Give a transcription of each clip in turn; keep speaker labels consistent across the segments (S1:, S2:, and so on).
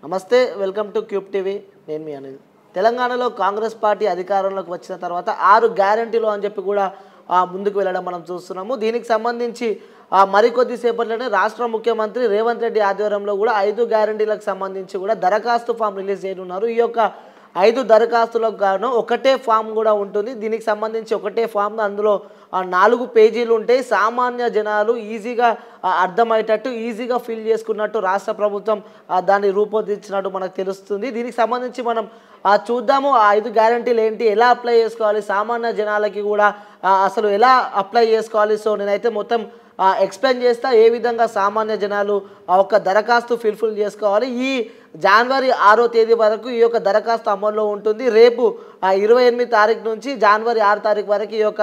S1: నమస్తే, welcome to cube TV. నేను మీ అనిల్. తెలంగాణలో కాంగ్రెస్ పార్టీ అధికారంలోకి వచ్చిన తర్వాత 6 గ్యారంటీలు అని చెప్పి కూడా ముందుకు వెళ్ళడం మనం చూస్తున్నాము. దీనికి సంబంధించి మరికొద్ది సేపట్లోనే రాష్ట్ర ముఖ్యమంత్రి రేవంత్ రెడ్డి ఆధ్వర్యంలో కూడా 5 గ్యారంటీలకు సంబంధించి కూడా దరఖాస్తు ఫామ్ రిలీజ్ చేయనున్నారు. ఈ యొక్క 5 దరఖాస్తులకు గాను ఒకటే ఫామ్ కూడా ఉంటుంది. దీనికి సంబంధించి ఒకటే ఫామ్, అందులో 4 పేజీలు ఉంటాయి. సామాన్య జనాలు ఈజీగా అర్థమయ్యేటట్టు ఈజీగా ఫిల్ చేసుకున్నట్టు రాష్ట్ర ప్రభుత్వం దాన్ని రూపొందించినట్టు మనకు తెలుస్తుంది. దీనికి సంబంధించి మనం చూద్దాము. ఆ 5 గ్యారంటీలు ఏంటి, ఎలా అప్లై చేసుకోవాలి, సామాన్య జనాలకి కూడా అసలు ఎలా అప్లై చేసుకోవాలి. సో నేనైతే మొత్తం ఎక్స్ప్లెయిన్ చేస్తా, ఏ విధంగా సామాన్య జనాలు ఒక దరఖాస్తు ఫిల్ చేసుకోవాలి. ఈ జనవరి 6వ తేదీ వరకు ఈ యొక్క దరఖాస్తు అమల్లో ఉంటుంది. రేపు 28 తారీఖు నుంచి జనవరి 6 తారీఖు వరకు ఈ యొక్క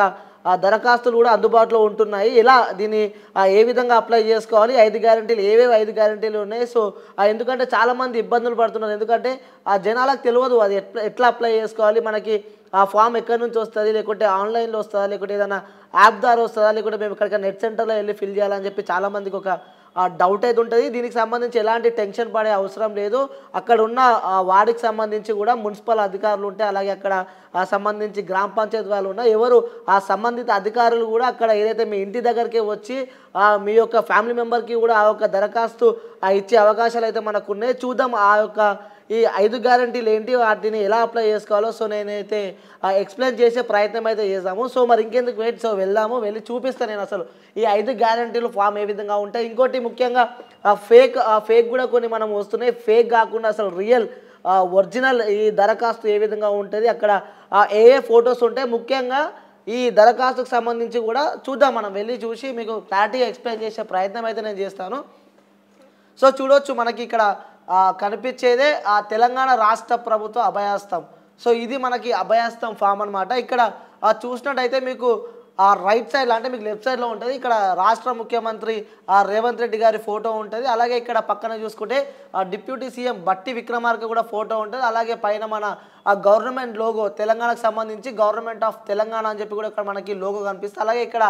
S1: దరఖాస్తులు కూడా అందుబాటులో ఉంటున్నాయి. ఇలా దీన్ని ఏ విధంగా అప్లై చేసుకోవాలి, 5 గ్యారంటీలు ఏవేవి 5 గ్యారంటీలు ఉన్నాయి. సో ఎందుకంటే చాలామంది ఇబ్బందులు పడుతున్నారు. ఎందుకంటే జనాలకు తెలియదు అది ఎట్లా అప్లై చేసుకోవాలి, మనకి ఆ ఫామ్ ఎక్కడి నుంచి వస్తుంది, లేకుంటే ఆన్లైన్లో వస్తుందా, లేకుంటే ఏదైనా యాప్ ద్వారా వస్తుందా, లేకుంటే మేము ఇక్కడికి నెట్ సెంటర్లో వెళ్ళి ఫిల్ చేయాలని చెప్పి చాలామందికి ఒక డౌట్ అయితే ఉంటుంది. దీనికి సంబంధించి ఎలాంటి టెన్షన్ పడే అవసరం లేదు. అక్కడ ఉన్న వార్డుకి సంబంధించి కూడా మున్సిపల్ అధికారులు ఉంటే, అలాగే అక్కడ సంబంధించి గ్రామ పంచాయతీ వాళ్ళు ఉన్న ఎవరు ఆ సంబంధిత అధికారులు కూడా అక్కడ ఏదైతే మీ ఇంటి దగ్గరికి వచ్చి మీ యొక్క ఫ్యామిలీ మెంబర్కి కూడా ఆ యొక్క దరఖాస్తు ఇచ్చే అవకాశాలు అయితే మనకు ఉన్నాయి. చూద్దాం ఆ యొక్క ఈ 5 గ్యారంటీలు ఏంటి, వాటిని ఎలా అప్లై చేసుకోవాలో సో నేనైతే ఎక్స్ప్లెయిన్ చేసే ప్రయత్నం అయితే చేద్దాము. సో మరి ఇంకెందుకు వెయిట్, సో వెళ్ళి చూపిస్తాను నేను అసలు ఈ 5 గ్యారంటీలు ఫామ్ ఏ విధంగా ఉంటాయి. ఇంకోటి ముఖ్యంగా ఫేక్ కూడా కొన్ని మనం వస్తున్నాయి. ఫేక్ కాకుండా అసలు రియల్ ఒరిజినల్ ఈ దరఖాస్తు ఏ విధంగా ఉంటుంది, అక్కడ ఏ ఫొటోస్ ఉంటాయి, ముఖ్యంగా ఈ దరఖాస్తుకు సంబంధించి కూడా చూద్దాం. మనం వెళ్ళి చూసి మీకు క్లారిటీగా ఎక్స్ప్లెయిన్ చేసే ప్రయత్నం అయితే నేను చేస్తాను. సో చూడవచ్చు, మనకి ఇక్కడ కనిపించేదే తెలంగాణ రాష్ట్ర ప్రభుత్వ అభయహస్తం. సో ఇది మనకి అభయహస్తం ఫామ్ అనమాట. ఇక్కడ చూసినట్టయితే మీకు రైట్ సైడ్లో అంటే మీకు లెఫ్ట్ సైడ్లో ఉంటుంది. ఇక్కడ రాష్ట్ర ముఖ్యమంత్రి రేవంత్ రెడ్డి గారి ఫోటో ఉంటుంది. అలాగే ఇక్కడ పక్కన చూసుకుంటే డిప్యూటీ సీఎం బట్టి విక్రమార్క కూడా ఫోటో ఉంటుంది. అలాగే పైన మన గవర్నమెంట్ లోగో, తెలంగాణకు సంబంధించి గవర్నమెంట్ ఆఫ్ తెలంగాణ అని చెప్పి కూడా ఇక్కడ మనకి లోగో కనిపిస్తుంది. అలాగే ఇక్కడ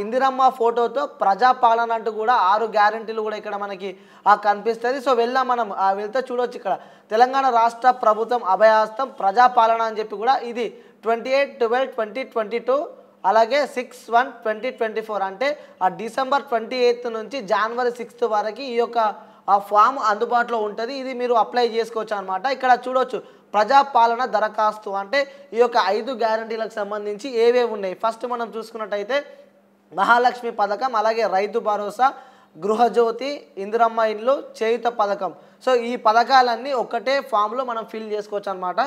S1: ఇందిరమ్మ ఫోటోతో ప్రజాపాలన అంటూ కూడా 6 గ్యారంటీలు కూడా ఇక్కడ మనకి కనిపిస్తుంది. సో మనం వెళ్తే చూడవచ్చు, ఇక్కడ తెలంగాణ రాష్ట్ర ప్రభుత్వం అభయహస్తం ప్రజాపాలన అని చెప్పి కూడా ఇది 28/12/2022 అలాగే 6/1/2024 అంటే డిసెంబర్ 28 నుంచి జనవరి 6 వరకు ఈ యొక్క ఫామ్ అందుబాటులో ఉంటుంది. ఇది మీరు అప్లై చేసుకోవచ్చు అనమాట. ఇక్కడ చూడవచ్చు ప్రజాపాలన దరఖాస్తు అంటే ఈ యొక్క 5 గ్యారంటీలకు సంబంధించి ఏవేవి ఉన్నాయి. ఫస్ట్ మనం చూసుకున్నట్టయితే మహాలక్ష్మి పథకం, అలాగే రైతు భరోసా, గృహజ్యోతి, ఇందిరమ్మ ఇండ్లు, చేయుత పథకం. సో ఈ పథకాలన్నీ ఒకటే ఫామ్లో మనం ఫిల్ చేసుకోవచ్చు అనమాట.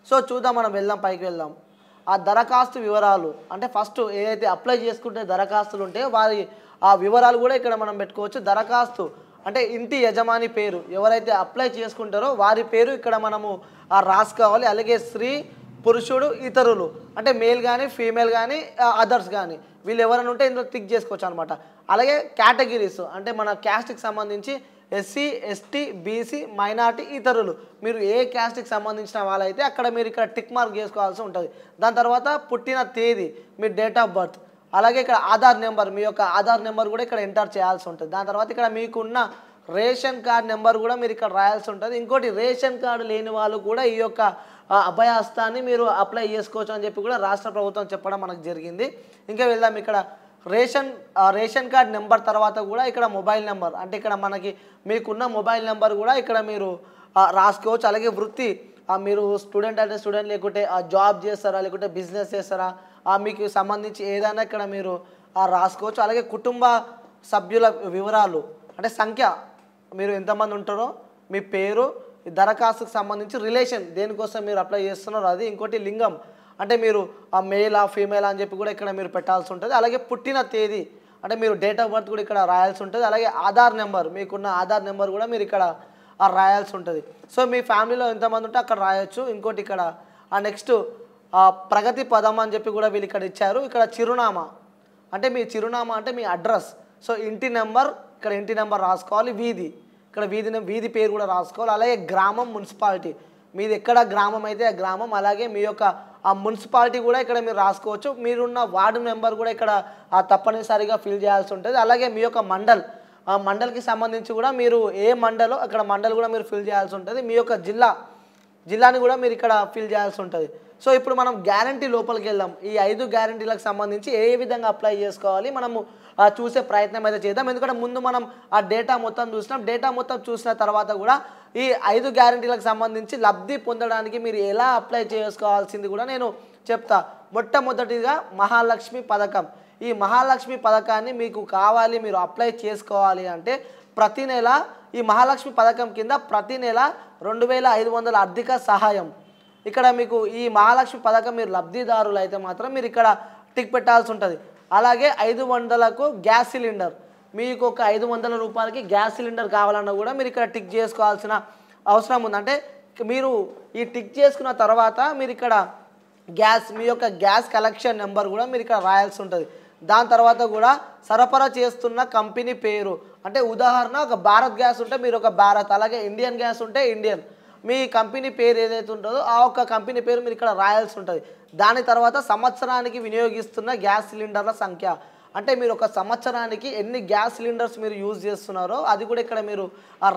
S1: సో చూద్దాం, మనం పైకి వెళ్దాం. ఆ దరఖాస్తు వివరాలు అంటే ఫస్ట్ ఏదైతే అప్లై చేసుకుంటే దరఖాస్తులు ఉంటాయో వారి ఆ వివరాలు కూడా ఇక్కడ మనం పెట్టుకోవచ్చు. దరఖాస్తు అంటే ఇంటి యజమాని పేరు, ఎవరైతే అప్లై చేసుకుంటారో వారి పేరు ఇక్కడ మనము రాసుకోవాలి. అలాగే స్త్రీ, పురుషుడు, ఇతరులు అంటే మేల్ కానీ ఫీమేల్ కానీ అదర్స్ కానీ వీళ్ళు ఎవరైనా ఉంటే ఇందులో టిక్ చేసుకోవచ్చు అనమాట. అలాగే కేటగిరీస్ అంటే మన క్యాస్ట్కి సంబంధించి ఎస్సీ, ఎస్టీ, బీసీ, మైనార్టీ, ఇతరులు మీరు ఏ క్యాస్ట్కి సంబంధించిన వాళ్ళైతే అక్కడ మీరు ఇక్కడ టిక్ మార్క్ చేసుకోవాల్సి ఉంటుంది. దాని తర్వాత పుట్టిన తేదీ, మీ డేట్ ఆఫ్ బర్త్, అలాగే ఇక్కడ ఆధార్ నెంబర్, మీ యొక్క ఆధార్ నెంబర్ కూడా ఇక్కడ ఎంటర్ చేయాల్సి ఉంటుంది. దాని తర్వాత ఇక్కడ మీకున్న రేషన్ కార్డ్ నెంబర్ కూడా మీరు ఇక్కడ రాయాల్సి ఉంటుంది. ఇంకోటి రేషన్ కార్డు లేని వాళ్ళు కూడా ఈ యొక్క అభయహస్తాన్ని మీరు అప్లై చేసుకోవచ్చు అని చెప్పి కూడా రాష్ట్ర ప్రభుత్వం చెప్పడం మనకు జరిగింది. ఇంకా వెళ్దాం, ఇక్కడ రేషన్ కార్డ్ నెంబర్ తర్వాత కూడా ఇక్కడ మొబైల్ నెంబర్ అంటే ఇక్కడ మనకి మీకున్న మొబైల్ నెంబర్ కూడా ఇక్కడ మీరు రాసుకోవచ్చు. అలాగే వృత్తి, మీరు స్టూడెంట్ అంటే స్టూడెంట్, లేకుంటే జాబ్ చేస్తారా, లేకుంటే బిజినెస్ చేస్తారా, మీకు సంబంధించి ఏదైనా ఇక్కడ మీరు రాసుకోవచ్చు. అలాగే కుటుంబ సభ్యుల వివరాలు అంటే సంఖ్య, మీరు ఎంతమంది ఉంటారో, మీ పేరు, దరఖాస్తుకు సంబంధించి రిలేషన్ దేనికోసం మీరు అప్లై చేస్తున్నారో అది. ఇంకోటి లింగం అంటే మీరు మేలా ఫీమేల్ అని చెప్పి కూడా ఇక్కడ మీరు పెట్టాల్సి ఉంటుంది. అలాగే పుట్టిన తేదీ అంటే మీరు డేట్ ఆఫ్ బర్త్ కూడా ఇక్కడ రాయాల్సి ఉంటుంది. అలాగే ఆధార్ నెంబర్, మీకున్న ఆధార్ నెంబర్ కూడా మీరు ఇక్కడ రాయాల్సి ఉంటుంది. సో మీ ఫ్యామిలీలో ఎంతమంది ఉంటే అక్కడ రాయొచ్చు. ఇంకోటి ఇక్కడ నెక్స్ట్ ప్రగతి పదం అని చెప్పి కూడా వీళ్ళు ఇక్కడ ఇచ్చారు. ఇక్కడ చిరునామా అంటే మీ చిరునామా అంటే మీ అడ్రస్. సో ఇంటి నెంబర్, ఇక్కడ ఇంటి నెంబర్ రాసుకోవాలి. వీధి, ఇక్కడ వీధి పేరు కూడా రాసుకోవాలి. అలాగే గ్రామం, మున్సిపాలిటీ, మీది ఎక్కడ గ్రామం అయితే ఆ గ్రామం, అలాగే మీ యొక్క ఆ మున్సిపాలిటీ కూడా ఇక్కడ మీరు రాసుకోవచ్చు. మీరున్న వార్డు నెంబర్ కూడా ఇక్కడ తప్పనిసరిగా ఫిల్ చేయాల్సి ఉంటుంది. అలాగే మీ యొక్క ఆ మండల్కి సంబంధించి కూడా మీరు ఏ మండలో అక్కడ మండల్ కూడా మీరు ఫిల్ చేయాల్సి ఉంటుంది. మీ యొక్క జిల్లాని కూడా మీరు ఇక్కడ ఫిల్ చేయాల్సి ఉంటుంది. సో ఇప్పుడు మనం గ్యారంటీ లోపలికి వెళ్దాం. ఈ 5 గ్యారంటీలకు సంబంధించి ఏ విధంగా అప్లై చేసుకోవాలి మనము చూసే ప్రయత్నం అయితే చేద్దాం. ఎందుకంటే ముందు మనం ఆ డేటా మొత్తం చూసినాం. డేటా మొత్తం చూసిన తర్వాత కూడా ఈ 5 గ్యారంటీలకు సంబంధించి లబ్ధి పొందడానికి మీరు ఎలా అప్లై చేసుకోవాల్సింది కూడా నేను చెప్తా. మొట్టమొదటిగా మహాలక్ష్మి పథకం. ఈ మహాలక్ష్మి పథకాన్ని మీకు కావాలి, మీరు అప్లై చేసుకోవాలి అంటే ప్రతి నెల ఈ మహాలక్ష్మి పథకం కింద ప్రతి నెల 2500 ఆర్థిక సహాయం. ఇక్కడ మీకు ఈ మహాలక్ష్మి పథకం మీరు లబ్ధిదారులు అయితే మాత్రం మీరు ఇక్కడ టిక్ పెట్టాల్సి ఉంటుంది. అలాగే 500కు గ్యాస్ సిలిండర్, మీకు ఒక 500 రూపాయలకి గ్యాస్ సిలిండర్ కావాలన్నా కూడా మీరు ఇక్కడ టిక్ చేసుకోవాల్సిన అవసరం ఉంది. అంటే మీరు ఈ టిక్ చేసుకున్న తర్వాత మీరు ఇక్కడ మీ యొక్క గ్యాస్ కలెక్షన్ నెంబర్ కూడా మీరు ఇక్కడ రాయాల్సి ఉంటుంది. దాని తర్వాత కూడా సరఫరా చేస్తున్న కంపెనీ పేరు, అంటే ఉదాహరణ ఒక భారత్ గ్యాస్ ఉంటే మీరు ఒక భారత్, అలాగే ఇండియన్ గ్యాస్ ఉంటే ఇండియన్, మీ కంపెనీ పేరు ఏదైతే ఉంటుందో ఆ ఒక్క కంపెనీ పేరు మీరు ఇక్కడ రాయాల్సి ఉంటుంది. దాని తర్వాత సంవత్సరానికి వినియోగిస్తున్న గ్యాస్ సిలిండర్ల సంఖ్య, అంటే మీరు ఒక సంవత్సరానికి ఎన్ని గ్యాస్ సిలిండర్స్ మీరు యూజ్ చేస్తున్నారో అది కూడా ఇక్కడ మీరు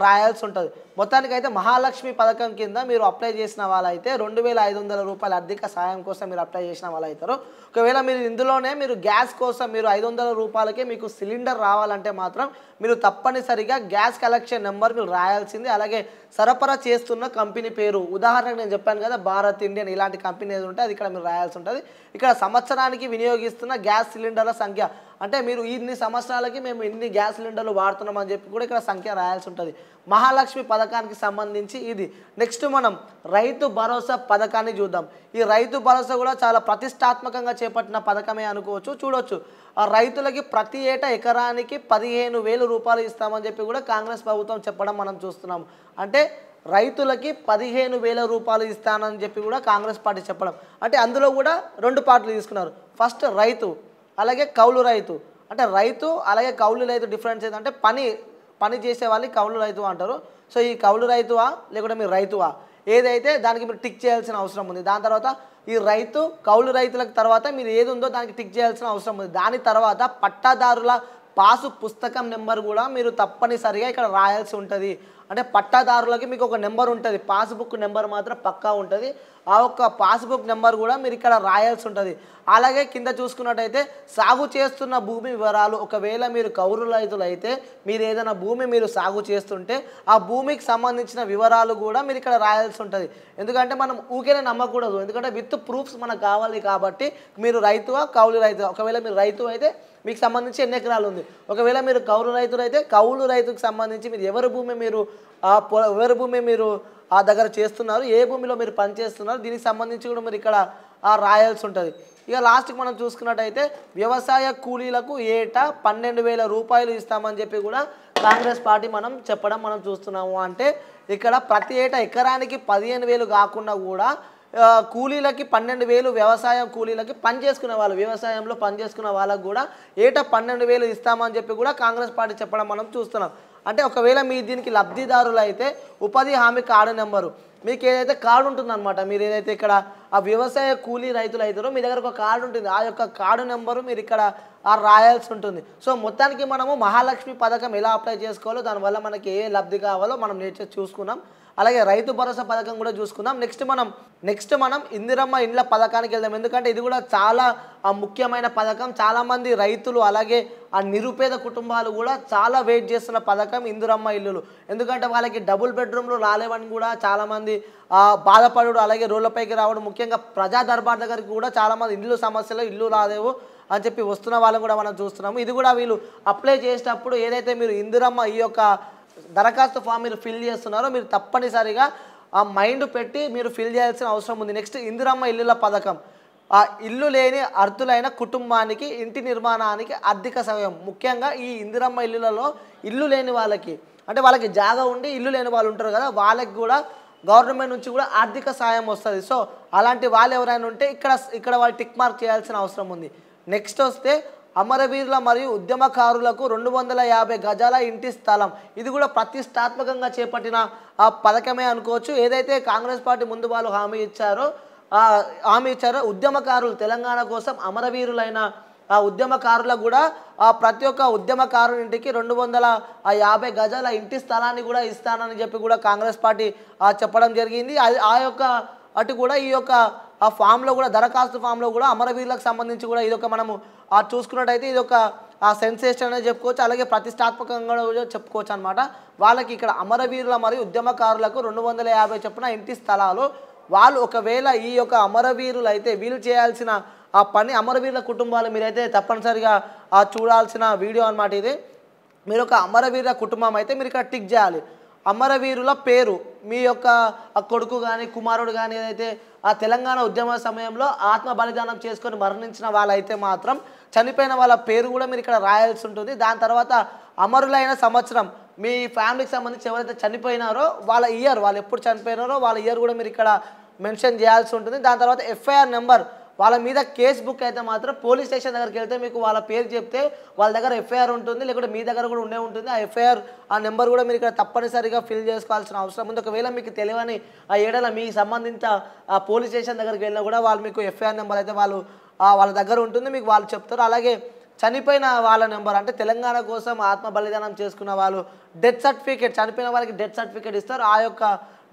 S1: రాయాల్సి ఉంటుంది. మొత్తానికైతే మహాలక్ష్మి పథకం కింద మీరు అప్లై చేసిన వాళ్ళైతే 2500 రూపాయల ఆర్థిక సహాయం కోసం మీరు అప్లై చేసిన వాళ్ళు అవుతారు. ఒకవేళ మీరు ఇందులోనే మీరు గ్యాస్ కోసం మీరు 500 రూపాయలకే మీకు సిలిండర్ రావాలంటే మాత్రం మీరు తప్పనిసరిగా గ్యాస్ కలెక్షన్ నెంబర్ మీరు రాయాల్సింది. అలాగే సరఫరా చేస్తున్న కంపెనీ పేరు, ఉదాహరణకు నేను చెప్పాను కదా భారత్, ఇండియన్ ఇలాంటి కంపెనీ ఏది ఉంటే అది ఇక్కడ మీరు రాయాల్సి ఉంటుంది. ఇక్కడ సంవత్సరానికి వినియోగిస్తున్న గ్యాస్ సిలిండర్ల సంఖ్య, అంటే మీరు ఇన్ని సంవత్సరాలకి మేము ఇన్ని గ్యాస్ సిలిండర్లు వాడుతున్నామని చెప్పి కూడా ఇక్కడ సంఖ్య రాయాల్సి ఉంటుంది. మహాలక్ష్మి పథకానికి సంబంధించి ఇది. నెక్స్ట్ మనం రైతు భరోసా పథకాన్ని చూద్దాం. ఈ రైతు భరోసా కూడా చాలా ప్రతిష్టాత్మకంగా చేపట్టిన పథకమే అనుకోవచ్చు. చూడొచ్చు, ఆ రైతులకి ప్రతి ఏటా ఎకరానికి 15,000 రూపాయలు ఇస్తామని చెప్పి కూడా కాంగ్రెస్ ప్రభుత్వం చెప్పడం మనం చూస్తున్నాము. అంటే రైతులకి 15,000 రూపాయలు ఇస్తానని చెప్పి కూడా కాంగ్రెస్ పార్టీ చెప్పడం, అంటే అందులో కూడా 2 పార్టీలు తీసుకున్నారు. ఫస్ట్ రైతు, అలాగే కౌలు రైతు. అంటే రైతు అలాగే కౌలు రైతు డిఫరెన్స్ ఏంటంటే పని చేసే వాళ్ళని కౌలు రైతు అంటారు. సో ఈ కౌలు రైతువా లేకుంటే మీరు రైతువా ఏదైతే దానికి మీరు టిక్ చేయాల్సిన అవసరం ఉంది. దాని తర్వాత ఈ రైతు కౌలు రైతులకు తర్వాత మీరు ఏది ఉందో దానికి టిక్ చేయాల్సిన అవసరం ఉంది. దాని తర్వాత పట్టాదారుల పాసు పుస్తకం నెంబర్ కూడా మీరు తప్పనిసరిగా ఇక్కడ రాయాల్సి ఉంటుంది. అంటే పట్టాదారులకి మీకు ఒక నెంబర్ ఉంటుంది, పాస్బుక్ నెంబర్ మాత్రం పక్కా ఉంటుంది. ఆ ఒక్క పాస్బుక్ నెంబర్ కూడా మీరు ఇక్కడ రాయాల్సి ఉంటుంది. అలాగే కింద చూసుకున్నట్టయితే సాగు చేస్తున్న భూమి వివరాలు, ఒకవేళ మీరు కౌలు రైతులు అయితే మీరు ఏదైనా భూమి మీరు సాగు చేస్తుంటే ఆ భూమికి సంబంధించిన వివరాలు కూడా మీరు ఇక్కడ రాయాల్సి ఉంటుంది. ఎందుకంటే మనం ఊరికే నమ్మకూడదు, ఎందుకంటే విత్ ప్రూఫ్స్ మనకు కావాలి. కాబట్టి మీరు రైతువా కౌలు రైతువా, ఒకవేళ మీరు రైతు అయితే మీకు సంబంధించి ఎన్ని ఎకరాలు ఉంది, ఒకవేళ మీరు కౌలు రైతులు అయితే కౌలు రైతుకు సంబంధించి మీరు ఎవరి భూమి మీరు ఆ దగ్గర చేస్తున్నారు, ఏ భూమిలో మీరు పని చేస్తున్నారు, దీనికి సంబంధించి కూడా మీరు ఇక్కడ రాయాల్సి ఉంటుంది. ఇక లాస్ట్కి మనం చూసుకున్నట్టయితే వ్యవసాయ కూలీలకు ఏటా 12,000 రూపాయలు ఇస్తామని చెప్పి కూడా కాంగ్రెస్ పార్టీ చెప్పడం మనం చూస్తున్నాము. అంటే ఇక్కడ ప్రతి ఏటా ఎకరానికి 15,000 కాకుండా కూడా కూలీలకి 12,000, వ్యవసాయం కూలీలకి వ్యవసాయంలో పనిచేసుకునే వాళ్ళకు కూడా ఏటా 12,000 ఇస్తామని చెప్పి కూడా కాంగ్రెస్ పార్టీ చెప్పడం మనం చూస్తున్నాం. అంటే ఒకవేళ మీ దీనికి లబ్ధిదారులు అయితే ఉపాధి హామీ కార్డు నెంబరు, మీకు ఏదైతే కార్డు ఉంటుందన్నమాట, మీరు ఏదైతే ఇక్కడ ఆ వ్యవసాయ కూలీ రైతులు అవుతారో మీ దగ్గర ఒక కార్డు ఉంటుంది, ఆ యొక్క కార్డు నెంబరు మీరు ఇక్కడ రాయాల్సి ఉంటుంది. సో మొత్తానికి మనము మహాలక్ష్మి పథకం ఎలా అప్లై చేసుకోవాలో, దానివల్ల మనకి ఏ లబ్ధి కావాలో మనం నేర్చు చూసుకున్నాం. అలాగే రైతు భరోసా పథకం కూడా చూసుకుందాం. నెక్స్ట్ మనం ఇందిరమ్మ ఇండ్ల పథకానికి వెళ్దాం. ఎందుకంటే ఇది కూడా చాలా ముఖ్యమైన పథకం. చాలామంది రైతులు అలాగే ఆ నిరుపేద కుటుంబాలు కూడా చాలా వెయిట్ చేస్తున్న పథకం ఇందిరమ్మ ఇల్లులు. ఎందుకంటే వాళ్ళకి డబుల్ బెడ్రూమ్లు రాలేవని కూడా చాలామంది బాధపడు, అలాగే రోడ్లపైకి రావడం, ముఖ్యంగా ప్రజా దర్బార్ దగ్గరికి కూడా చాలామంది ఇల్లు రాలేవు అని చెప్పి వస్తున్న వాళ్ళని కూడా మనం చూస్తున్నాము. ఇది కూడా వీళ్ళు అప్లై చేసేటప్పుడు ఏదైతే మీరు ఇందిరమ్మ ఈ యొక్క దరఖాస్తు ఫామ్ మీరు ఫిల్ చేస్తున్నారో మీరు తప్పనిసరిగా ఆ మైండ్ పెట్టి మీరు ఫిల్ చేయాల్సిన అవసరం ఉంది. నెక్స్ట్ ఇందిరమ్మ ఇల్లుల పథకం, ఆ ఇల్లు లేని అర్హులైన కుటుంబానికి ఇంటి నిర్మాణానికి ఆర్థిక సహాయం. ముఖ్యంగా ఈ ఇందిరమ్మ ఇల్లులలో ఇల్లు లేని వాళ్ళకి, అంటే వాళ్ళకి జాగా ఉండి ఇల్లు లేని వాళ్ళు ఉంటారు కదా, వాళ్ళకి కూడా గవర్నమెంట్ నుంచి కూడా ఆర్థిక సాయం వస్తుంది. సో అలాంటి వాళ్ళు ఎవరైనా ఉంటే ఇక్కడ వాళ్ళు టిక్ మార్క్ చేయాల్సిన అవసరం ఉంది. నెక్స్ట్ వస్తే అమరవీరుల మరియు ఉద్యమకారులకు 250 గజాల ఇంటి స్థలం. ఇది కూడా ప్రతిష్టాత్మకంగా చేపట్టిన ఆ పథకమే అనుకోవచ్చు. ఏదైతే కాంగ్రెస్ పార్టీ ముందు వాళ్ళు హామీ ఇచ్చారో ఉద్యమకారులు తెలంగాణ కోసం అమరవీరులైన ఉద్యమకారులకు కూడా ప్రతి ఒక్క ఉద్యమకారుని ఇంటికి 250 గజాల ఇంటి స్థలాన్ని కూడా ఇస్తానని చెప్పి కూడా కాంగ్రెస్ పార్టీ చెప్పడం జరిగింది. ఆ యొక్క అటు కూడా ఈ యొక్క ఆ ఫామ్లో కూడా దరఖాస్తు ఫామ్లో కూడా అమరవీరులకు సంబంధించి కూడా ఇదొక మనము చూసుకున్నట్టయితే ఇదొక సెన్సేషన్ అనేది చెప్పుకోవచ్చు, అలాగే ప్రతిష్టాత్మకంగా కూడా చెప్పుకోవచ్చు అనమాట. వాళ్ళకి ఇక్కడ అమరవీరుల మరియు ఉద్యమకారులకు 250 చొప్పున ఇంటి స్థలాలు వాళ్ళు ఒకవేళ ఈ యొక్క అమరవీరులు అయితే వీళ్ళు చేయాల్సిన ఆ పని అమరవీరుల కుటుంబాలు మీరైతే తప్పనిసరిగా చూడాల్సిన వీడియో అనమాట ఇది. మీరు ఒక అమరవీరుల కుటుంబం అయితే మీరు ఇక్కడ టిక్ చేయాలి. అమరవీరుల పేరు మీ యొక్క కొడుకు కానీ కుమారుడు కానీ ఏదైతే ఆ తెలంగాణ ఉద్యమ సమయంలో ఆత్మ బలిదానం చేసుకొని మరణించిన వాళ్ళైతే మాత్రం చనిపోయిన వాళ్ళ పేరు కూడా మీరు ఇక్కడ రాయాల్సి ఉంటుంది. దాని తర్వాత అమరులైన సంవత్సరం మీ ఫ్యామిలీకి సంబంధించి ఎవరైతే చనిపోయినారో వాళ్ళ ఇయర్, వాళ్ళు ఎప్పుడు చనిపోయినారో వాళ్ళ ఇయర్ కూడా మీరు ఇక్కడ మెన్షన్ చేయాల్సి ఉంటుంది. దాని తర్వాత ఎఫ్ఐఆర్ నెంబర్, వాళ్ళ మీద కేసు బుక్ అయితే మాత్రం పోలీస్ స్టేషన్ దగ్గరికి వెళ్తే మీకు వాళ్ళ పేరు చెప్తే వాళ్ళ దగ్గర ఎఫ్ఐఆర్ ఉంటుంది, లేకుంటే మీ దగ్గర కూడా ఉండే ఉంటుంది. ఆ ఎఫ్ఐఆర్ ఆ నెంబర్ కూడా మీరు ఇక్కడ తప్పనిసరిగా ఫిల్ చేసుకోవాల్సిన అవసరం ఉంది. ఒకవేళ మీకు తెలియని ఆ ఏడల మీకు సంబంధించిన ఆ పోలీస్ స్టేషన్ దగ్గరికి వెళ్ళినా కూడా వాళ్ళు మీకు ఎఫ్ఐఆర్ నెంబర్ అయితే వాళ్ళ దగ్గర ఉంటుంది, మీకు వాళ్ళు చెప్తారు. అలాగే చనిపోయిన వాళ్ళ నెంబర్ అంటే తెలంగాణ కోసం ఆత్మ బలిదానం చేసుకున్న వాళ్ళు డెత్ సర్టిఫికేట్, చనిపోయిన వాళ్ళకి డెత్ సర్టిఫికేట్ ఇస్తారు. ఆ యొక్క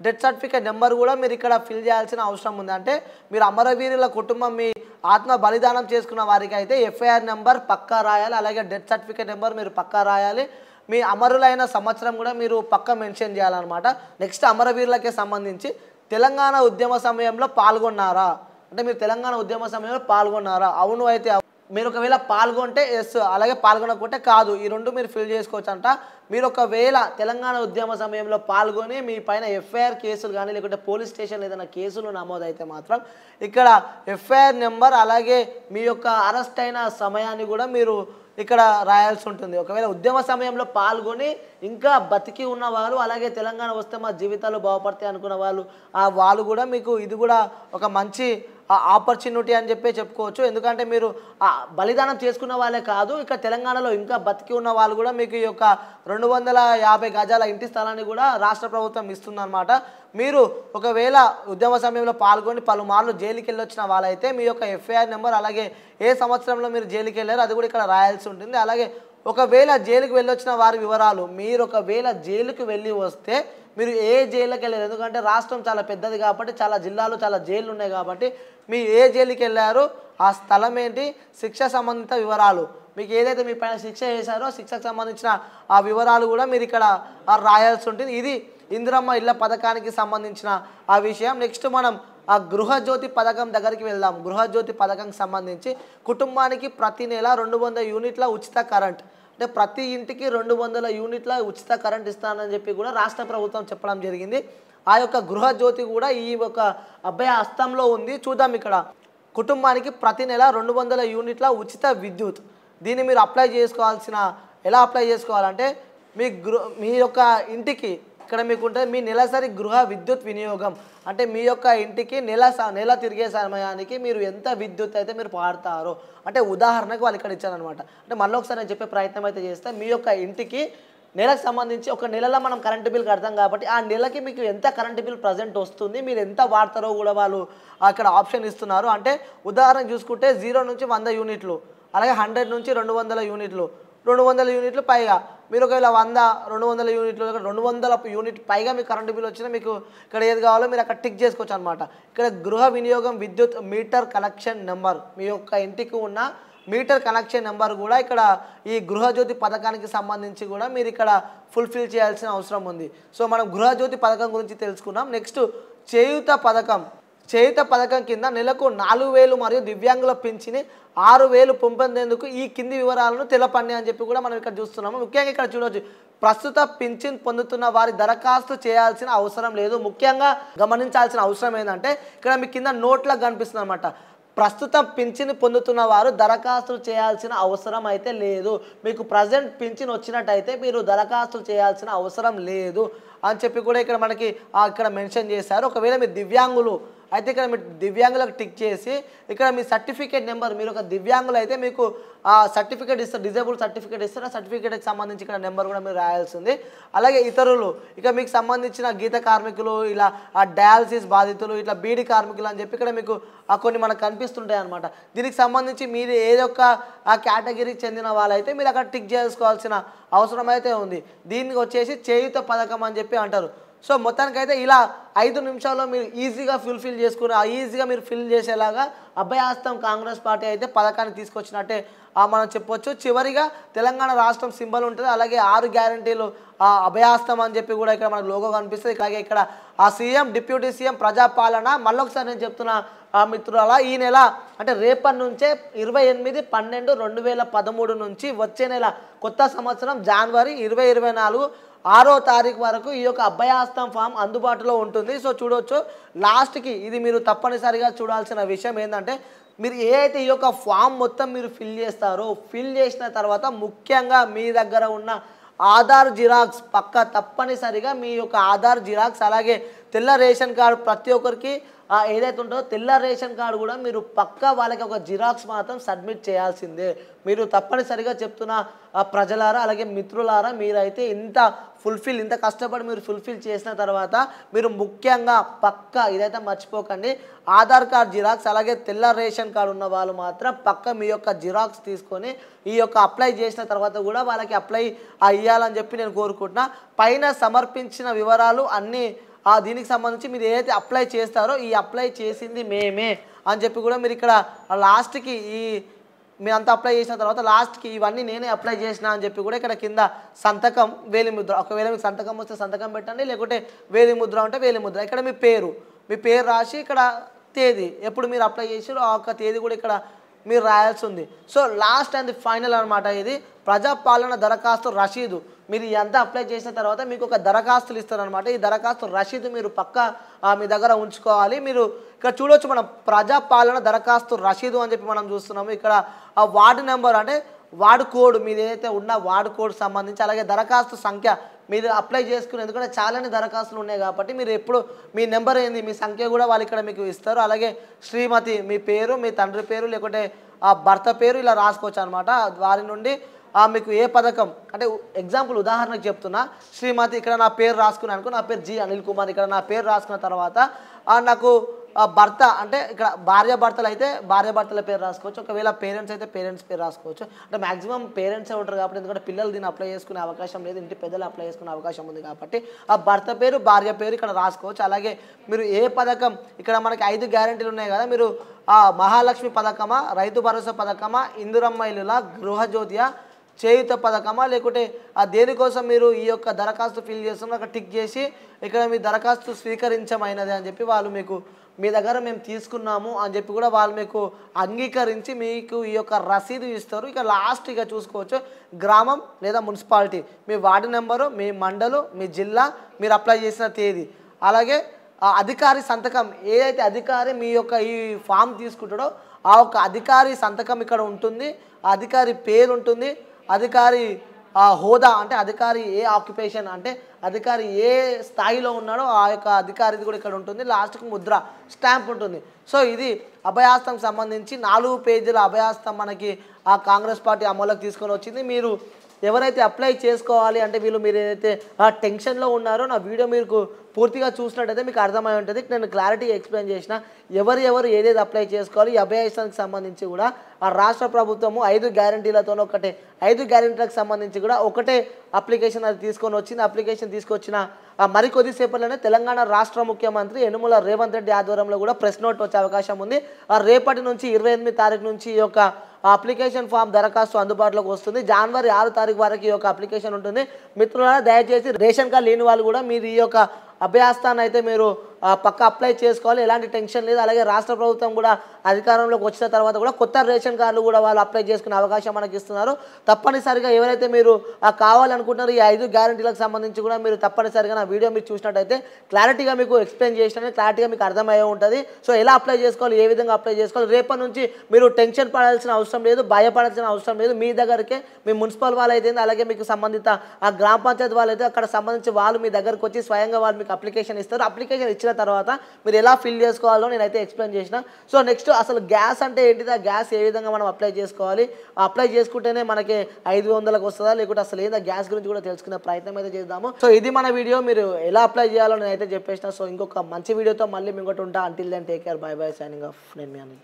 S1: డెత్ సర్టిఫికేట్ నెంబర్ కూడా మీరు ఇక్కడ ఫిల్ చేయాల్సిన అవసరం ఉంది. అంటే మీరు అమరవీరుల కుటుంబం మీ ఆత్మ బలిదానం చేసుకున్న వారికి అయితే ఎఫ్ఐఆర్ నెంబర్ పక్కా రాయాలి, అలాగే డెత్ సర్టిఫికేట్ నెంబర్ మీరు పక్కా రాయాలి. మీ అమరులైన సంవత్సరం కూడా మీరు పక్కా మెన్షన్ చేయాలన్నమాట. నెక్స్ట్ అమరవీరులకే సంబంధించి తెలంగాణ ఉద్యమ సమయంలో పాల్గొన్నారా అంటే మీరు తెలంగాణ ఉద్యమ సమయంలో పాల్గొన్నారా, అవును అయితే మీరు ఒకవేళ పాల్గొంటే ఎస్, అలాగే పాల్గొనకుంటే కాదు, ఈ రెండు మీరు ఫిల్ చేసుకోవచ్చు అంట. మీరు ఒకవేళ తెలంగాణ ఉద్యమ సమయంలో పాల్గొని మీ పైన ఎఫ్ఐఆర్ కేసులు కానీ లేకుంటే పోలీస్ స్టేషన్లో ఏదైనా కేసులు నమోదైతే మాత్రం ఇక్కడ ఎఫ్ఐఆర్ నెంబర్ అలాగే మీ యొక్క అరెస్ట్ అయిన సమయాన్ని కూడా మీరు ఇక్కడ రాయాల్సి ఉంటుంది. ఒకవేళ ఉద్యమ సమయంలో పాల్గొని ఇంకా బతికి ఉన్నవారు అలాగే తెలంగాణ వస్తే మా జీవితాలు బాగుపడతాయి అనుకున్న వాళ్ళు కూడా మీకు ఇది కూడా ఒక మంచి ఆపర్చునిటీ అని చెప్పుకోవచ్చు. ఎందుకంటే మీరు బలిదానం చేసుకున్న వాళ్ళే కాదు, ఇక్కడ తెలంగాణలో ఇంకా బతికి ఉన్న వాళ్ళు కూడా మీకు ఈ యొక్క 250 గజాల ఇంటి స్థలాన్ని కూడా రాష్ట్ర ప్రభుత్వం ఇస్తుందన్నమాట. మీరు ఒకవేళ ఉద్యమ సమయంలో పాల్గొని పలుమార్లు జైలుకి వెళ్ళొచ్చిన వాళ్ళైతే మీ యొక్క ఎఫ్ఐఆర్ నెంబర్ అలాగే ఏ సంవత్సరంలో మీరు జైలుకి వెళ్ళారో అది కూడా ఇక్కడ రాయాల్సి ఉంటుంది. అలాగే ఒకవేళ జైలుకి వెళ్ళొచ్చిన వారి వివరాలు, మీరు ఒకవేళ జైలుకి వెళ్ళి వస్తే మీరు ఏ జైలుకి వెళ్ళారు, ఎందుకంటే రాష్ట్రం చాలా పెద్దది కాబట్టి చాలా జిల్లాలు చాలా జైళ్ళు ఉన్నాయి కాబట్టి మీ ఏ జైలుకి వెళ్ళారో ఆ స్థలం ఏంటి, శిక్ష సంబంధిత వివరాలు, మీకు ఏదైతే మీ పైన శిక్ష చేశారో శిక్షకు సంబంధించిన ఆ వివరాలు కూడా మీరు ఇక్కడ రాయాల్సి ఉంటుంది. ఇది ఇందిరమ్మ ఇళ్ల పథకానికి సంబంధించిన ఆ విషయం. నెక్స్ట్ మనం ఆ గృహజ్యోతి పథకం దగ్గరికి వెళ్దాం. గృహజ్యోతి పథకంకి సంబంధించి కుటుంబానికి ప్రతి నెల 200 యూనిట్ల ఉచిత కరెంట్, అంటే ప్రతి ఇంటికి 200 యూనిట్ల ఉచిత కరెంట్ ఇస్తానని చెప్పి కూడా రాష్ట్ర ప్రభుత్వం చెప్పడం జరిగింది. ఆ యొక్క గృహజ్యోతి కూడా ఈ ఒక అభయ హస్తంలో ఉంది. చూద్దాం ఇక్కడ కుటుంబానికి ప్రతి నెల 200 యూనిట్ల ఉచిత విద్యుత్, దీన్ని మీరు ఎలా అప్లై చేసుకోవాలంటే మీ యొక్క ఇంటికి ఇక్కడ మీకుంటే మీ నెలసరి గృహ విద్యుత్ వినియోగం, అంటే మీ యొక్క ఇంటికి నెల తిరిగే సమయానికి మీరు ఎంత విద్యుత్ అయితే మీరు వాడతారో, అంటే ఉదాహరణకు వాళ్ళు ఇక్కడ ఇచ్చారనమాట. అంటే మళ్ళీ ఒకసారి నేను చెప్పే ప్రయత్నం అయితే చేస్తే మీ యొక్క ఇంటికి నెలకు సంబంధించి ఒక నెలలో మనం కరెంటు బిల్ కడతాం కాబట్టి ఆ నెలకి మీకు ఎంత కరెంటు బిల్ ప్రజెంట్ వస్తుంది, మీరు ఎంత వాడతారో కూడా వాళ్ళు అక్కడ ఆప్షన్ ఇస్తున్నారు. అంటే ఉదాహరణ చూసుకుంటే 0 నుంచి 100 యూనిట్లు, అలాగే 100 నుంచి 200 యూనిట్లు, 200 యూనిట్లు పైగా మీరు ఒకవేళ 100 200 యూనిట్లు 200 యూనిట్ పైగా మీకు కరెంటు బిల్ వచ్చినా మీకు ఇక్కడ ఏది కావాలో మీరు అక్కడ టిక్ చేసుకోవచ్చు అనమాట. ఇక్కడ గృహ వినియోగం విద్యుత్ మీటర్ కనెక్షన్ నెంబర్, మీ యొక్క ఇంటికి ఉన్న మీటర్ కనెక్షన్ నెంబర్ కూడా ఇక్కడ ఈ గృహజ్యోతి పథకానికి సంబంధించి కూడా మీరు ఇక్కడ ఫుల్ఫిల్ చేయాల్సిన అవసరం ఉంది. సో మనం గృహజ్యోతి పథకం గురించి తెలుసుకున్నాం. నెక్స్ట్ చేయూత పథకం కింద నెలకు 4000 మరియు దివ్యాంగుల పింఛని 6000 పొందేందుకు ఈ కింది వివరాలను తెలపండి అని చెప్పి కూడా మనం ఇక్కడ చూస్తున్నాము. ముఖ్యంగా ఇక్కడ చూడవచ్చు, ప్రస్తుత పింఛన్ పొందుతున్న వారి దరఖాస్తు చేయాల్సిన అవసరం లేదు. ముఖ్యంగా గమనించాల్సిన అవసరం ఏంటంటే ఇక్కడ మీ కింద నోట్లకు కనిపిస్తుంది అనమాట, ప్రస్తుతం పింఛన్ పొందుతున్న వారు దరఖాస్తులు చేయాల్సిన అవసరం అయితే లేదు. మీకు ప్రజెంట్ పింఛన్ వచ్చినట్టయితే మీరు దరఖాస్తులు చేయాల్సిన అవసరం లేదు అని చెప్పి కూడా ఇక్కడ మనకి ఇక్కడ మెన్షన్ చేశారు. ఒకవేళ మీరు దివ్యాంగులు అయితే ఇక్కడ మీరు దివ్యాంగులకు టిక్ చేసి ఇక్కడ మీ సర్టిఫికేట్ నెంబర్, మీరు ఒక దివ్యాంగులు అయితే మీకు ఆ సర్టిఫికేట్ ఇస్తారు, డిజేబుల్ సర్టిఫికేట్ ఇస్తారు. ఆ సర్టిఫికేట్కి సంబంధించి ఇక్కడ నెంబర్ కూడా మీరు రాయాల్సింది. అలాగే ఇతరులు ఇక మీకు సంబంధించిన గీత కార్మికులు, ఇలా ఆ డయాలసిస్ బాధితులు, ఇట్లా బీడీ కార్మికులు అని చెప్పి ఇక్కడ మీకు కొన్ని మనకు కనిపిస్తుంటాయి అనమాట. దీనికి సంబంధించి మీరు ఏదొక్క ఆ కేటగిరీకి చెందిన వాళ్ళైతే మీరు అక్కడ టిక్ చేసుకోవాల్సిన అవసరం అయితే ఉంది. దీనికి వచ్చేసి చేయూత పథకం అని చెప్పి అంటారు. సో మొత్తానికైతే ఇలా 5 నిమిషాల్లో మీరు ఈజీగా ఫుల్ఫిల్ చేసుకుని ఈజీగా మీరు ఫిల్ చేసేలాగా అభయహస్తం కాంగ్రెస్ పార్టీ అయితే పథకాన్ని తీసుకొచ్చినట్టే మనం చెప్పొచ్చు. చివరిగా తెలంగాణ రాష్ట్రం సింబల్ ఉంటుంది, అలాగే 6 గ్యారంటీలు అభయహస్తం అని చెప్పి కూడా ఇక్కడ మనకు లోగో కనిపిస్తుంది. అలాగే ఇక్కడ ఆ సీఎం, డిప్యూటీ సీఎం, ప్రజాపాలన. మళ్ళొకసారి నేను చెప్తున్నా మిత్రుల, ఈ నెల అంటే రేపటి నుంచే 28/12/2013 నుంచి వచ్చే నెల కొత్త సంవత్సరం జనవరి 2024 6వ తారీఖు వరకు ఈ యొక్క అభయహస్తం ఫామ్ అందుబాటులో ఉంటుంది. సో చూడవచ్చు లాస్ట్కి ఇది మీరు తప్పనిసరిగా చూడాల్సిన విషయం ఏంటంటే, మీరు ఏదైతే ఈ యొక్క ఫామ్ మొత్తం మీరు ఫిల్ చేస్తారో, ఫిల్ చేసిన తర్వాత ముఖ్యంగా మీ దగ్గర ఉన్న ఆధార్ జిరాక్స్ తప్పనిసరిగా మీ యొక్క ఆధార్ జిరాక్స్, అలాగే తెల్ల రేషన్ కార్డు ప్రతి ఒక్కరికి ఏదైతే ఉంటుందో తెల్ల రేషన్ కార్డు కూడా మీరు వాళ్ళకి ఒక జిరాక్స్ మాత్రం సబ్మిట్ చేయాల్సిందే. మీరు తప్పనిసరిగా చెప్తున్న ప్రజలారా, అలాగే మిత్రులారా, మీరైతే ఇంత కష్టపడి మీరు ఫుల్ఫిల్ చేసిన తర్వాత మీరు ముఖ్యంగా ఇదైతే మర్చిపోకండి, ఆధార్ కార్డ్ జిరాక్స్ అలాగే తెల్ల రేషన్ కార్డు ఉన్న వాళ్ళు మాత్రం మీ యొక్క జిరాక్స్ తీసుకొని ఈ యొక్క అప్లై చేసిన తర్వాత కూడా వాళ్ళకి అప్లై అయ్యాలని చెప్పి నేను కోరుకుంటున్నా. పైన సమర్పించిన వివరాలు అన్నీ దీనికి సంబంధించి మీరు ఏదైతే అప్లై చేస్తారో ఈ అప్లై చేసింది మేమే అని చెప్పి కూడా మీరు ఇక్కడ లాస్ట్కి మీరంతా అప్లై చేసిన తర్వాత లాస్ట్కి ఇవన్నీ నేనే అప్లై చేసిన అని చెప్పి కూడా ఇక్కడ కింద సంతకం, వేలిముద్ర, ఒకవేళ మీకు సంతకం వస్తే సంతకం పెట్టండి, లేకుంటే వేలిముద్ర అంటే వేలిముద్ర. ఇక్కడ మీ పేరు రాసి ఇక్కడ తేదీ ఎప్పుడు మీరు అప్లై చేసారో ఆ ఒక్క తేదీ కూడా ఇక్కడ మీరు రాయాల్సి ఉంది. సో లాస్ట్ అండ్ ఫైనల్ అనమాట ఇది ప్రజాపాలన దరఖాస్తు రసీదు. మీరు ఎంత అప్లై చేసిన తర్వాత మీకు ఒక దరఖాస్తులు ఇస్తారనమాట. ఈ దరఖాస్తు రసీదు మీరు మీ దగ్గర ఉంచుకోవాలి. మీరు ఇక్కడ చూడవచ్చు, మనం ప్రజాపాలన దరఖాస్తు రసీదు అని చెప్పి మనం చూస్తున్నాము. ఇక్కడ ఆ వార్డు నెంబర్ అంటే వార్డు కోడ్, మీరు ఏదైతే ఉన్న వార్డు కోడ్ సంబంధించి, అలాగే దరఖాస్తు సంఖ్య మీరు అప్లై చేసుకుని, ఎందుకంటే చాలానే దరఖాస్తులు ఉన్నాయి కాబట్టి మీరు ఎప్పుడు మీ నెంబర్ ఏంది, మీ సంఖ్య కూడా వాళ్ళు ఇక్కడ మీకు ఇస్తారు. అలాగే శ్రీమతి మీ పేరు, మీ తండ్రి పేరు, లేకుంటే ఆ భర్త పేరు ఇలా రాసుకోవచ్చు అనమాట. వారి నుండి మీకు ఏ పథకం అంటే ఎగ్జాంపుల్ ఉదాహరణకు చెప్తున్నా, శ్రీమతి ఇక్కడ నా పేరు రాసుకున్నాను అనుకో, నా పేరు జి అనిల్ కుమార్, ఇక్కడ నా పేరు రాసుకున్న తర్వాత నాకు భర్త అంటే ఇక్కడ భార్యాభర్తలు అయితే భార్యాభర్తల పేరు రాసుకోవచ్చు, ఒకవేళ పేరెంట్స్ అయితే పేరెంట్స్ పేరు రాసుకోవచ్చు. అంటే మ్యాక్సిమం పేరెంట్సే ఉంటారు కాబట్టి, ఎందుకంటే పిల్లలు దీన్ని అప్లై చేసుకునే అవకాశం లేదు, ఇంటి పెద్దలు అప్లై చేసుకునే అవకాశం ఉంది కాబట్టి ఆ భర్త పేరు భార్య పేరు ఇక్కడ రాసుకోవచ్చు. అలాగే మీరు ఏ పథకం, ఇక్కడ మనకి 5 గ్యారెంటీలు ఉన్నాయి కదా, మీరు మహాలక్ష్మి పథకమా, రైతు భరోసా పథకమా, ఇందిరమ్మ ఇల్లుల, గృహజ్యోతియా, చేయుత పథకమా, లేకుంటే దేనికోసం మీరు ఈ యొక్క దరఖాస్తు ఫిల్ చేస్తున్నారు అక్కడ టిక్ చేసి ఇక్కడ మీ దరఖాస్తు స్వీకరించమైనది అని చెప్పి వాళ్ళు మీకు మీ దగ్గర మేము తీసుకున్నాము అని చెప్పి కూడా వాళ్ళు మీకు అంగీకరించి మీకు ఈ యొక్క రసీదు ఇస్తారు. ఇక లాస్ట్ ఇక చూసుకోవచ్చు గ్రామం లేదా మున్సిపాలిటీ, మీ వార్డు నెంబరు, మీ మండలు, మీ జిల్లా, మీరు అప్లై చేసిన తేదీ, అలాగే అధికారి సంతకం, ఏదైతే అధికారి మీ యొక్క ఈ ఫామ్ తీసుకుంటాడో ఆ యొక్క అధికారి సంతకం ఇక్కడ ఉంటుంది, ఆ అధికారి పేరు ఉంటుంది, అధికారి హోదా అంటే అధికారి ఏ ఆక్యుపేషన్ అంటే అధికారి ఏ స్థాయిలో ఉన్నాడో ఆ యొక్క అధికారిది కూడా ఇక్కడ ఉంటుంది. లాస్ట్కి ముద్ర స్టాంప్ ఉంటుంది. సో ఇది అభయహస్తం సంబంధించి 4 పేజీల అభయహస్తం మనకి కాంగ్రెస్ పార్టీ అమలులోకి తీసుకొని వచ్చింది. మీరు ఎవరైతే అప్లై చేసుకోవాలి అంటే మీరు ఏదైతే టెన్షన్లో ఉన్నారో నా వీడియో మీకు పూర్తిగా చూసినట్టయితే మీకు అర్థమై ఉంటుంది. నేను క్లారిటీ ఎక్స్ప్లెయిన్ చేసిన ఎవరు ఏదేది అప్లై చేసుకోవాలి. ఈ అభయహస్తానికి సంబంధించి కూడా రాష్ట్ర ప్రభుత్వము 5 గ్యారంటీలతో 5 గ్యారంటీలకు సంబంధించి కూడా ఒకటే అప్లికేషన్ అది తీసుకొని వచ్చింది. అప్లికేషన్ తీసుకొచ్చిన మరికొద్దిసేపట్లోనే తెలంగాణ రాష్ట్ర ముఖ్యమంత్రి యనుమల రేవంత్ రెడ్డి ఆధ్వర్యంలో కూడా ప్రెస్ నోట్ వచ్చే అవకాశం ఉంది. రేపటి నుంచి 28 తారీఖు నుంచి ఈ యొక్క అప్లికేషన్ ఫామ్ దరఖాస్తు అందుబాటులోకి వస్తుంది. జనవరి 6 తారీఖు వరకు ఈ యొక్క అప్లికేషన్ ఉంటుంది. మిత్రులారా, దయచేసి రేషన్ కార్డు లేని వాళ్ళు కూడా మీరు ఈ యొక్క అభయహస్తాన్ని అయితే మీరు అప్లై చేసుకోవాలి, ఎలాంటి టెన్షన్ లేదు. అలాగే రాష్ట్ర ప్రభుత్వం కూడా అధికారంలోకి వచ్చిన తర్వాత కూడా కొత్త రేషన్ కార్డులు కూడా వాళ్ళు అప్లై చేసుకునే అవకాశం మనకి ఇస్తున్నారు. తప్పనిసరిగా ఎవరైతే మీరు కావాలనుకుంటున్నారో ఈ 5 గ్యారంటీలకు సంబంధించి కూడా మీరు తప్పనిసరిగా నా వీడియో మీరు చూసినట్టయితే క్లారిటీగా మీకు ఎక్స్ప్లెయిన్ చేసినా క్లారిటీగా మీకు అర్థమయ్యే ఉంటుంది. సో ఎలా అప్లై చేసుకోవాలి, ఏ విధంగా అప్లై చేసుకోవాలి, రేపటి నుంచి మీరు టెన్షన్ పడాల్సిన అవసరం లేదు, భయపడాల్సిన అవసరం లేదు. మీ దగ్గరికే మీ మున్సిపల్ వాళ్ళు అయితే అలాగే మీకు సంబంధిత గ్రామ పంచాయతీ వాళ్ళు అయితే అక్కడ సంబంధించి వాళ్ళు మీ దగ్గరకు వచ్చి స్వయంగా వాళ్ళు మీకు అప్లికేషన్ ఇస్తారు. అప్లికేషన్ ఇచ్చిన తర్వాత మీరు ఎలా ఫిల్ చేసుకోవాలో నేనైతే ఎక్స్ప్లెయిన్ చేసిన. సో నెక్స్ట్ అసలు గ్యాస్ అంటే ఏంటిది, ఆ గ్యాస్ ఏ విధంగా మనం అప్లై చేసుకోవాలి, అప్లై చేసుకుంటేనే మనకి 500లకు వస్తుందా లేకుంటే అసలు ఏందా గ్యాస్ గురించి కూడా తెలుసుకునే ప్రయత్నం అయితే చేద్దాము. సో ఇది మన వీడియో. మీరు ఎలా అప్లై చేయాలో నేనైతే చెప్పేసిన. సో ఇంకొక మంచి వీడియోతో మళ్ళీ ఇంకోటి ఉంటా. Until then take care, bye bye, signing off. నేను మీ అనిల్.